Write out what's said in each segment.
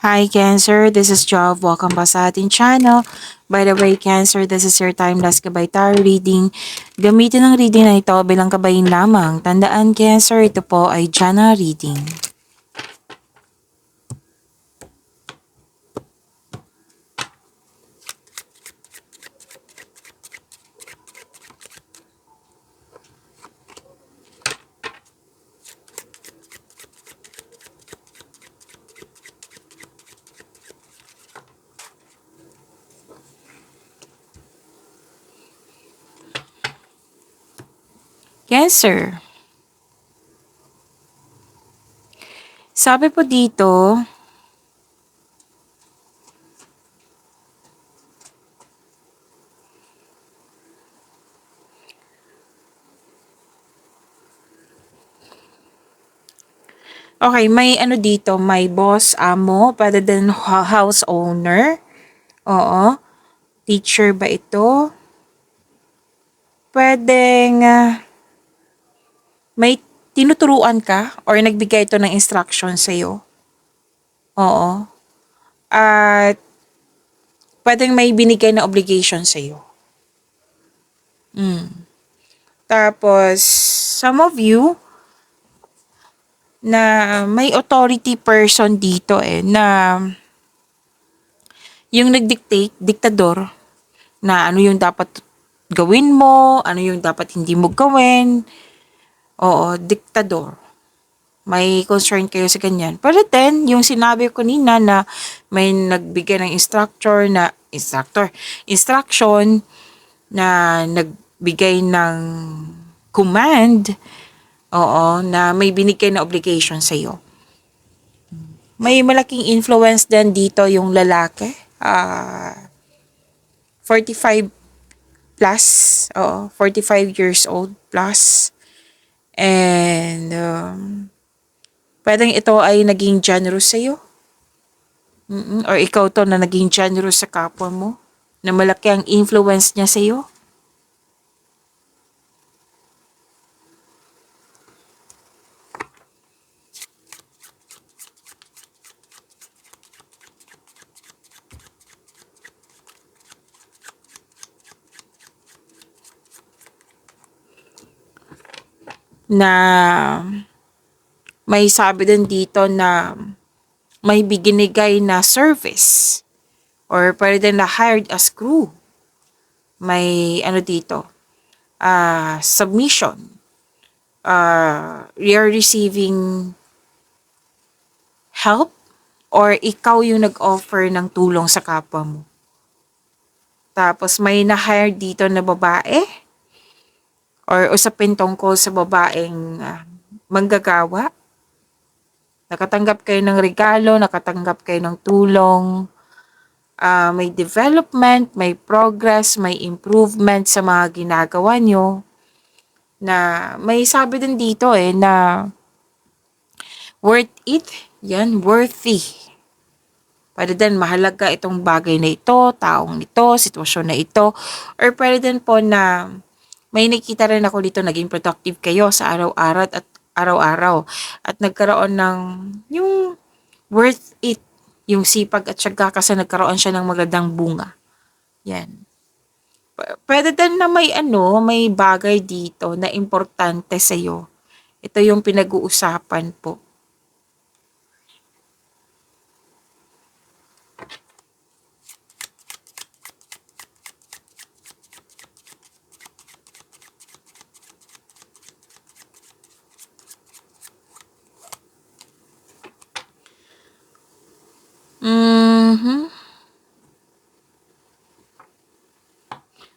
Hi Cancer, this is Job. Welcome pa sa ating channel. By the way, Cancer, this is your timeless gabay tarot reading. Gamitin ang reading na ito bilang kabayin lamang. Tandaan Cancer, ito po ay general reading. Cancer, sabi po dito, okay, may ano dito, may boss, amo, pwede din house owner. Oo. Teacher ba ito? Pwedeng may tinuturuan ka or nagbigay ito ng instruction sa'yo. Oo. At pwedeng may binigay na obligation sa'yo. Tapos, some of you na may authority person dito na yung nagdictate, diktador, na ano yung dapat gawin mo, ano yung dapat hindi mo gawin. Oo, diktador. May concern kayo sa ganyan. Pero then, yung sinabi ko kanina na may nagbigay ng instruction na nagbigay ng command, oo, na may binigay na obligation sa'yo. May malaking influence din dito yung lalaki. 45 plus, oo, 45 years old plus. And, pwedeng ito ay naging generous sa'yo. Or ikaw to na naging generous sa kapwa mo. Na malaki ang influence niya sa'yo. Na may sabi din dito na may binigay na service or pwede din na hired as crew. May ano dito, submission. You're receiving help or ikaw yung nag-offer ng tulong sa kapwa mo. Tapos may na-hire dito na babae or usapin tungkol sa babaeng manggagawa. Nakatanggap kayo ng regalo, nakatanggap kayo ng tulong, may development, may progress, may improvement sa mga ginagawa nyo. Na may sabi din dito na worth it, yan, worthy. Pwede din mahalaga itong bagay na ito, taong ito, sitwasyon na ito, or pwede din po na may nakita rin ako dito, naging productive kayo sa araw-araw at nagkaroon ng yung worth it, yung sipag at syaga kasi nagkaroon siya ng magandang bunga. Yan. Pwede din na may bagay dito na importante sa iyo. Ito yung pinag-uusapan po.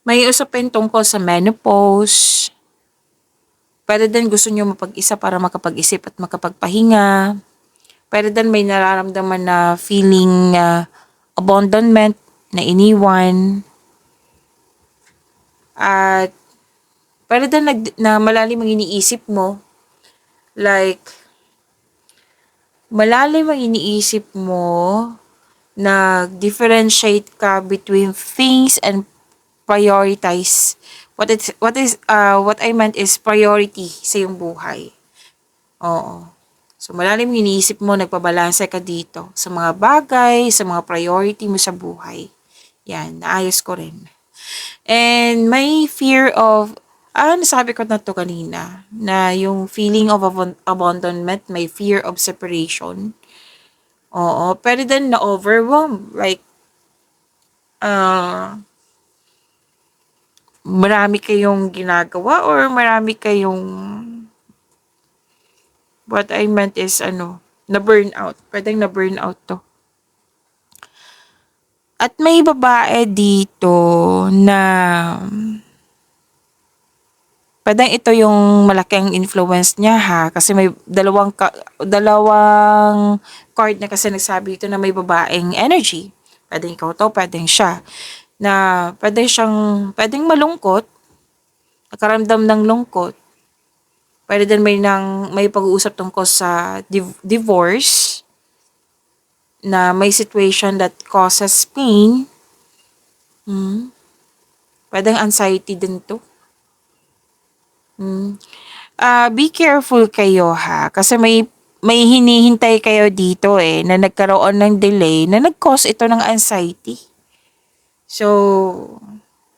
May usapin tungkol sa menopause. Pwede din gusto nyo mapag-isa para makapag-isip at makapagpahinga. Pwede din may nararamdaman na feeling abandonment, na iniwan. At pwede din na malalim ang iniisip mo. Like, malalim ang iniisip mo, nag-differentiate ka between things and prioritize. What I meant is priority sa iyong buhay. Oo. So, malalim yung iniisip mo, nagpabalanse ka dito sa mga bagay, sa mga priority mo sa buhay. Yan, naayos ko rin. And may fear of, nasabi ko na to kanina, na yung feeling of abandonment, may fear of separation. Oo, pero then na-overwhelm. Like, marami kayong ginagawa or marami kayong, what I meant is, na-burnout. Pwedeng na-burnout to. At may babae dito na pwedeng ito yung malaking influence niya ha kasi may dalawang card na kasi nagsabi ito na may babaeng energy. Pwedeng ikaw to, pwedeng siya. Na pwedeng malungkot, nakaramdam ng lungkot. Pwede din may pag-uusap tungkol sa divorce na may situation that causes pain. Pwedeng anxiety din to. Be careful kayo ha kasi may hinihintay kayo dito na nagkaroon ng delay na nag-cause ito ng anxiety. So,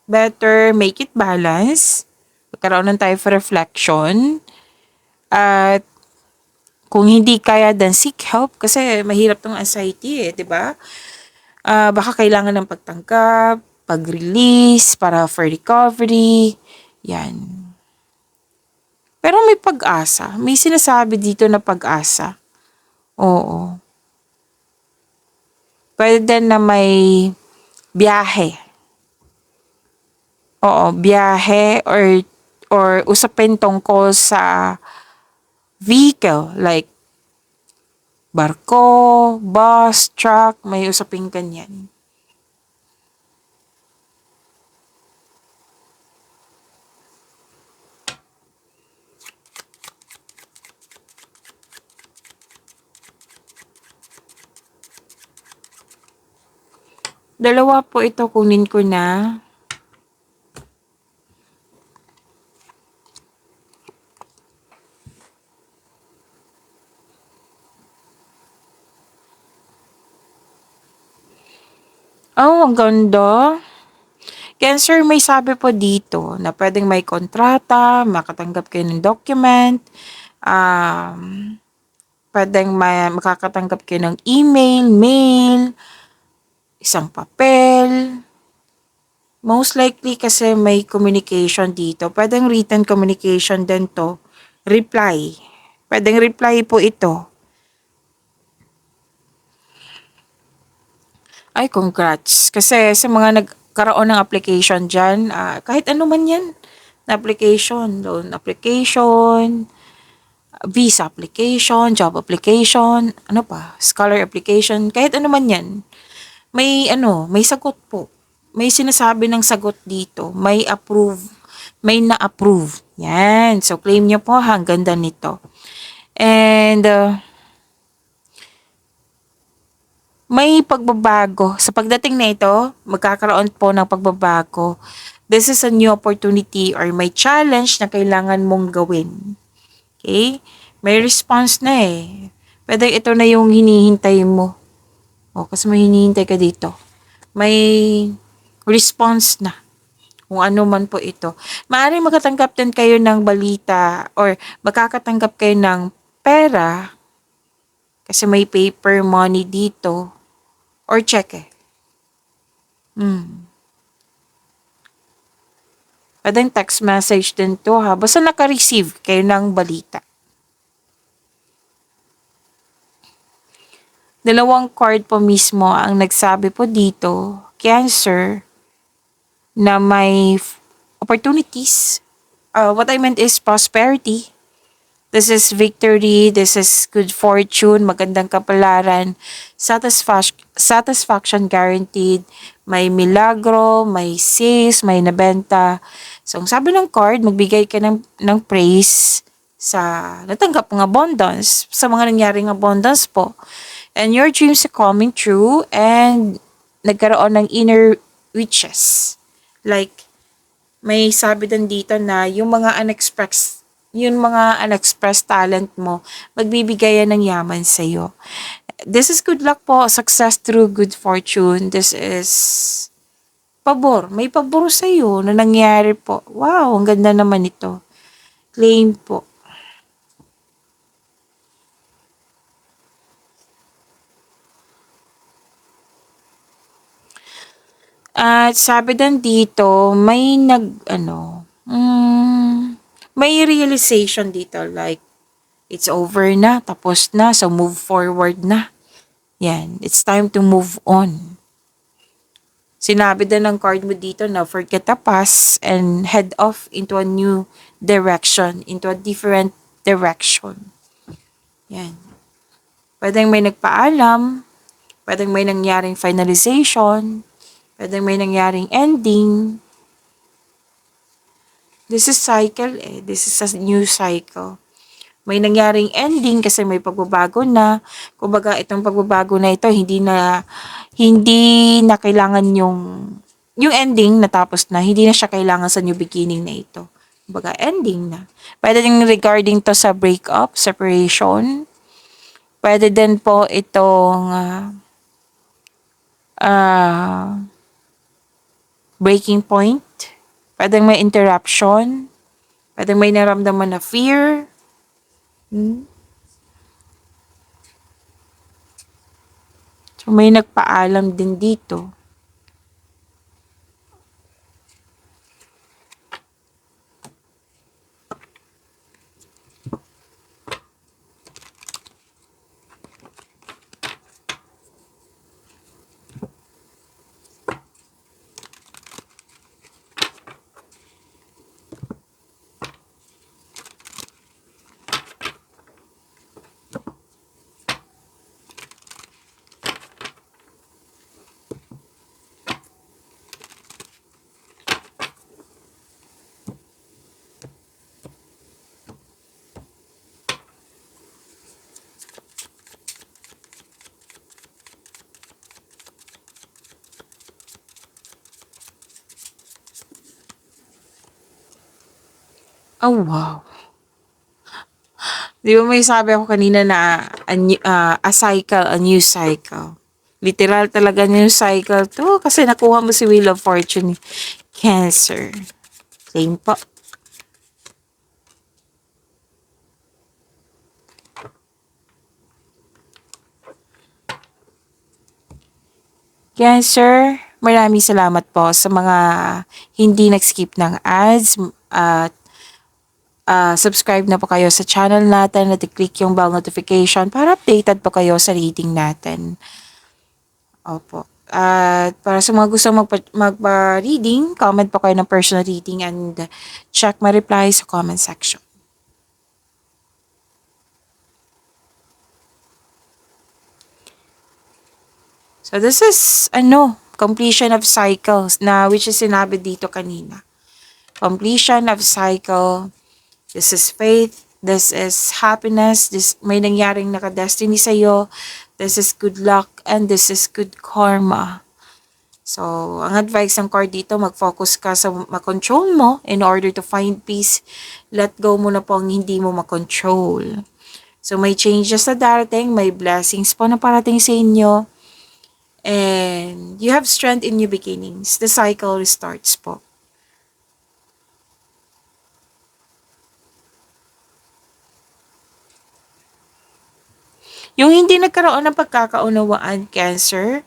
better make it balance. Magkaroon ng time for reflection. At kung hindi kaya, then seek help kasi mahirap tong anxiety 'di ba? Baka kailangan ng pagtanggap, pag-release para for recovery. Yan. Pero may pag-asa. May sinasabi dito na pag-asa. Oo. Pwede din na may biyahe. Oo, biyahe or usapin tungkol sa vehicle like barko, bus, truck, may usaping ganyan. Dalawa po ito, kunin ko na. Oh, ang ganda. Cancer, may sabi po dito na pwedeng may kontrata, makatanggap kayo ng document, pwedeng makakatanggap kayo ng email, mail, isang papel. Most likely kasi may communication dito. Pwedeng written communication din to. Reply. Pwedeng reply po ito. Ay, congrats. Kasi sa mga nagkaroon ng application dyan, kahit ano man yan, na application, loan application, visa application, job application, ano pa, scholar application, kahit ano man yan, may sagot po. May sinasabi ng sagot dito, may approve, may na-approve. Yan. So, claim nyo po, ang ganda nito. And, may pagbabago. Sa pagdating na ito, magkakaroon po ng pagbabago. This is a new opportunity or may challenge na kailangan mong gawin. Okay? May response na Pwede ito na yung hinihintay mo. Kasi may hinihintay ka dito. May response na. Kung ano man po ito. Maaaring makatanggap din kayo ng balita or makakatanggap kayo ng pera kasi may paper money dito or cheque. Pwedeng text message din to ha. Basta naka-receive kayo ng balita. Dalawang card po mismo ang nagsabi po dito, Cancer, na may opportunities. What I meant is prosperity. This is victory, this is good fortune, magandang kapalaran, satisfaction guaranteed, may milagro, may sales, may nabenta. So, ang sabi ng card, magbigay ka ng praise sa natanggap ng abundance, sa mga nangyaring abundance po. And your dreams are coming true and nagkaroon ng inner riches. Like, may sabi din dito na yung mga yung mga unexpressed talent mo, magbibigay yan ng yaman sa'yo. This is good luck po, success through good fortune. This is pabor. May pabor sa'yo na nangyari po. Wow, ang ganda naman ito. Claim po. At sabi din dito, may may realization dito like, it's over na, tapos na, so move forward na. Yan, it's time to move on. Sinabi din ng card mo dito na forget the past and head off into a new direction, into a different direction. Yan. Pwedeng may nagpaalam, pwedeng may nangyaring finalization, pwedeng may nangyaring ending. This is cycle eh. This is a new cycle. May nangyaring ending kasi may pagbabago na. Kumbaga itong pagbabago na ito hindi na kailangan yung ending natapos na, hindi na siya kailangan sa new beginning na ito. Kumbaga ending na. Pwede din regarding to sa breakup, separation. Pwede din po itong breaking point. Pwedeng may interruption. Pwedeng may naramdaman na fear. So, may nagpaalam din dito. Oh, wow. Di ba may sabi ako kanina na a cycle, a new cycle. Literal talaga new cycle to kasi nakuha mo si Wheel of Fortune. Cancer. Same po. Cancer, maraming salamat po sa mga hindi nag-skip ng ads at subscribe na po kayo sa channel natin at i-click yung bell notification para updated po kayo sa reading natin. Opo. At para sa mga gusto magpa-reading, comment po kayo ng personal reading and check my reply sa comment section. So this is, completion of cycles na which is sinabi dito kanina. Completion of cycle. This is faith. This is happiness. This may nangyaring naka-destiny sa'yo. This is good luck and this is good karma. So, ang advice ng card dito, mag-focus ka sa makontrol mo in order to find peace. Let go mo na po ang hindi mo makontrol. So, may changes na darating, may blessings po na parating sa inyo. And you have strength in new beginnings. The cycle restarts po. Yung hindi nagkaroon ng pagkakaunawaan, Cancer,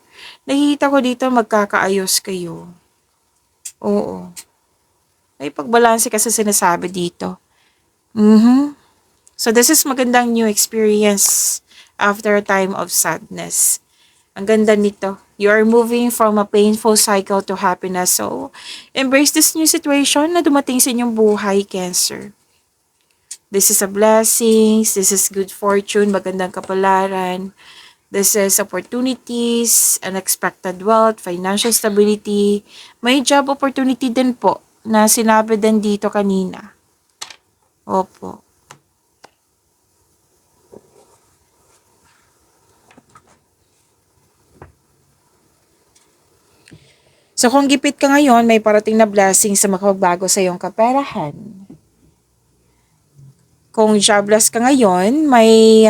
nakikita ko dito magkakaayos kayo. Oo. May pagbalanse kasi sinasabi dito. So this is magandang new experience after a time of sadness. Ang ganda nito. You are moving from a painful cycle to happiness. So, embrace this new situation na dumating sa inyong buhay, Cancer. This is a blessings, this is good fortune, magandang kapalaran. This is opportunities, unexpected wealth, financial stability. May job opportunity din po na sinabi din dito kanina. Opo. So kung gipit ka ngayon, may parating na blessing sa makapagbago sa iyong kaperahan. Kung jobless ka ngayon, may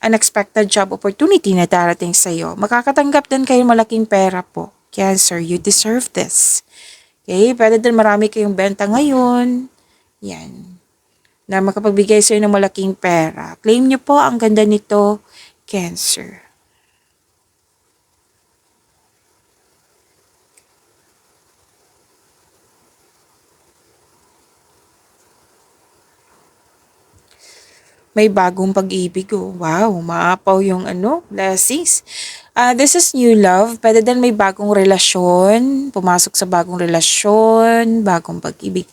unexpected job opportunity na darating sa'yo. Makakatanggap din kayo malaking pera po. Cancer, you deserve this. Okay? Pwede din marami kayong benta ngayon. Yan. Na makapagbigay sa'yo ng malaking pera. Claim nyo po, ang ganda nito, Cancer. May bagong pag-ibig, oh. Wow, maapaw yung blessings. This is new love. Pwede din may bagong relasyon, pumasok sa bagong relasyon, bagong pag-ibig.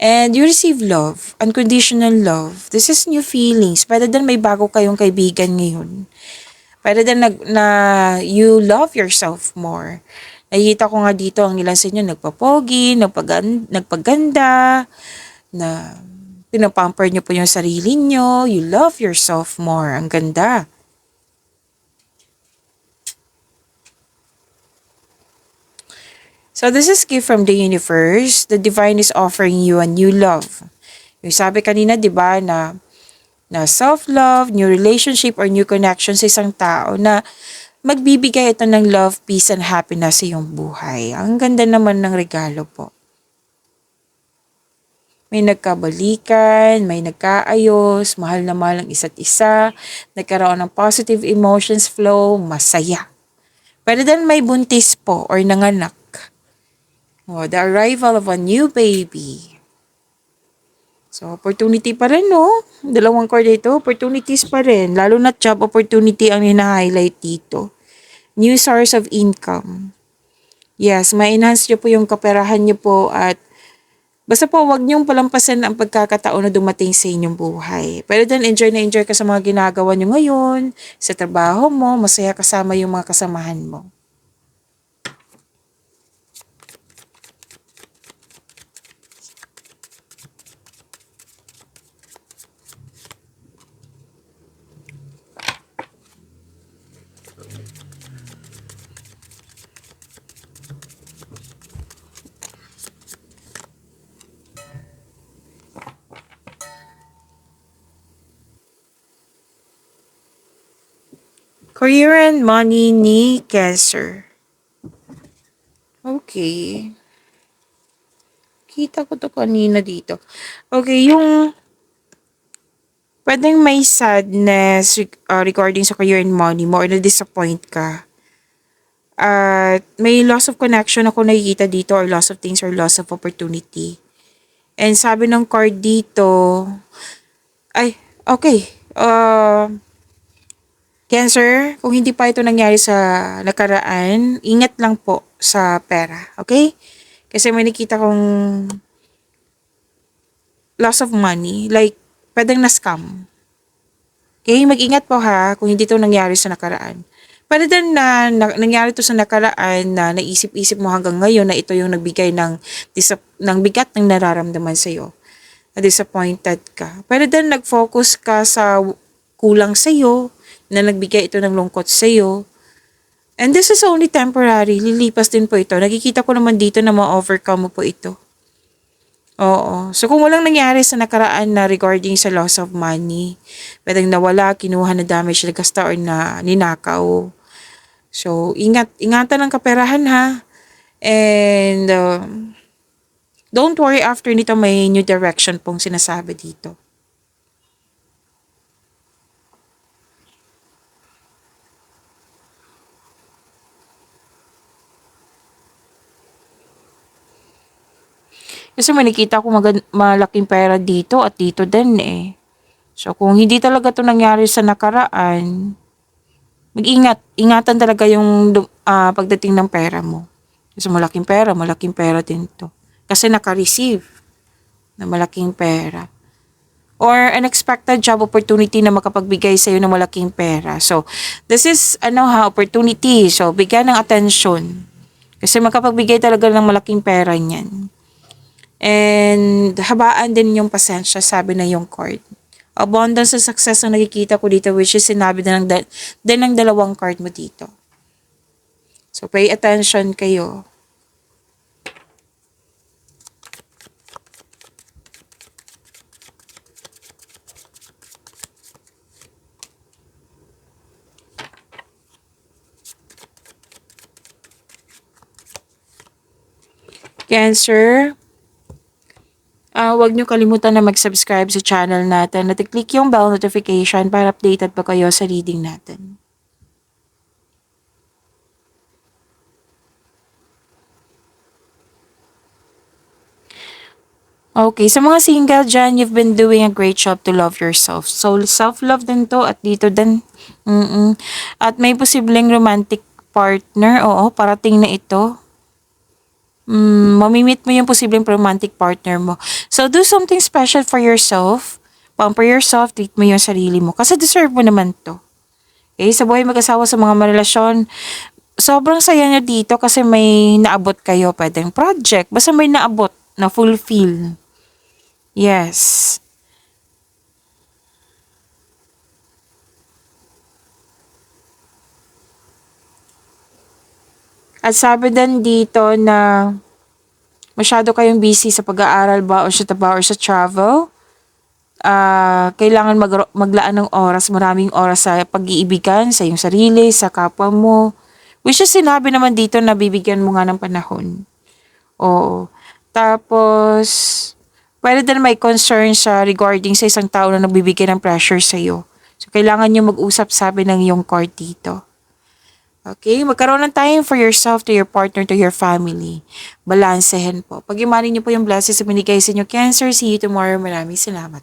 And you receive love, unconditional love. This is new feelings. Pwede din may bago kayong kaibigan ngayon. Pwede din na you love yourself more. Nakikita ko nga dito ang ilan sa inyo nagpapogi, nagpaganda, na pinapamper nyo po yung sarili nyo. You love yourself more. Ang ganda. So this is gift from the universe. The divine is offering you a new love. Yung sabi kanina, di ba, na self-love, new relationship, or new connection sa isang tao na magbibigay ito ng love, peace, and happiness sa iyong buhay. Ang ganda naman ng regalo po. May nagkabalikan, may nagkaayos, mahal na mahal ang isa't isa, nagkaroon ng positive emotions flow, masaya. Pwede din may buntis po or nanganak. Oh, the arrival of a new baby. So, opportunity pa rin, no? Dalawang card dito, opportunities pa rin. Lalo na job opportunity ang hina-highlight dito. New source of income. Yes, ma-enhance nyo po yung kaperahan nyo po at basta po, wag niyong palampasan ang pagkakataon na dumating sa inyong buhay. Pero then, enjoy na enjoy ka sa mga ginagawa niyo ngayon, sa trabaho mo, masaya kasama yung mga kasamahan mo. Career and money ni Cancer. Okay. Kita ko to kanina dito. Okay, yung pwedeng may sadness regarding sa career and money mo or na-disappoint ka. At may loss of connection ako nakikita dito or loss of things or loss of opportunity. And sabi ng card dito, ay, okay. Cancer, kung hindi pa ito nangyari sa nakaraan, ingat lang po sa pera. Okay? Kasi may nakita kong loss of money. Like, pwedeng na-scam. Okay? Mag-ingat po ha kung hindi ito nangyari sa nakaraan. Pwede din na nangyari ito sa nakaraan na naisip-isip mo hanggang ngayon na ito yung nagbigay ng bigat ng nararamdaman sa'yo. Na-disappointed ka. Pwede din nag-focus ka sa kulang sa'yo, na nagbigay ito ng lungkot sa'yo. And this is only temporary. Lilipas din po ito. Nakikita ko naman dito na ma-overcome mo po ito. Oo. So, kung walang nangyari sa nakaraan na regarding sa loss of money, pwedeng nawala, kinuha na damage, nagkasta, or na ninakaw. So, ingatan ang kaperahan ha. And, don't worry, after nito may new direction pong sinasabi dito. Kasi may nakita ko malaking pera dito at dito din eh. So, kung hindi talaga to nangyari sa nakaraan, ingatan talaga yung pagdating ng pera mo. Kasi malaking pera din to. Kasi naka-receive na malaking pera. Or unexpected job opportunity na makapagbigay sa'yo ng malaking pera. So, this is, opportunity. So, bigyan ng attention. Kasi makapagbigay talaga ng malaking pera niyan. And habaan din yung pasensya, sabi na yung card. Abundance sa success ang nakikita ko dito, which is sinabi din ng dalawang card mo dito. So, pay attention kayo. Cancer, huwag niyo kalimutan na mag-subscribe sa channel natin at i-click yung bell notification para updated pa kayo sa reading natin. Okay, sa mga single dyan, you've been doing a great job to love yourself. So, self-love din to at dito din. At may posibleng romantic partner, oo, parating na ito. Mamimit mo yung posibleng romantic partner mo. So, do something special for yourself. Pamper yourself, treat mo yung sarili mo. Kasi deserve mo naman to. Okay, sa buhay mag-asawa sa mga marelasyon, sobrang saya nyo dito kasi may naabot kayo. Pwedeng project. Basta may naabot na fulfill. Yes. At sabi din dito na masyado kayong busy sa pag-aaral ba or sa travel. Kailangan maglaan ng oras, maraming oras sa pag-iibigan, sa iyong sarili, sa kapwa mo. Which is sinabi naman dito na bibigyan mo nga ng panahon. Oo. Tapos, pwede din may concern sa regarding sa isang tao na nagbibigay ng pressure sa iyo. So, kailangan nyo mag-usap, sabi ng iyong card dito. Okay? Magkaroon ng time for yourself, to your partner, to your family. Balansehin po. Pag-imanin nyo po yung blessings na binigay sa inyo, Cancer. See you tomorrow. Maraming salamat.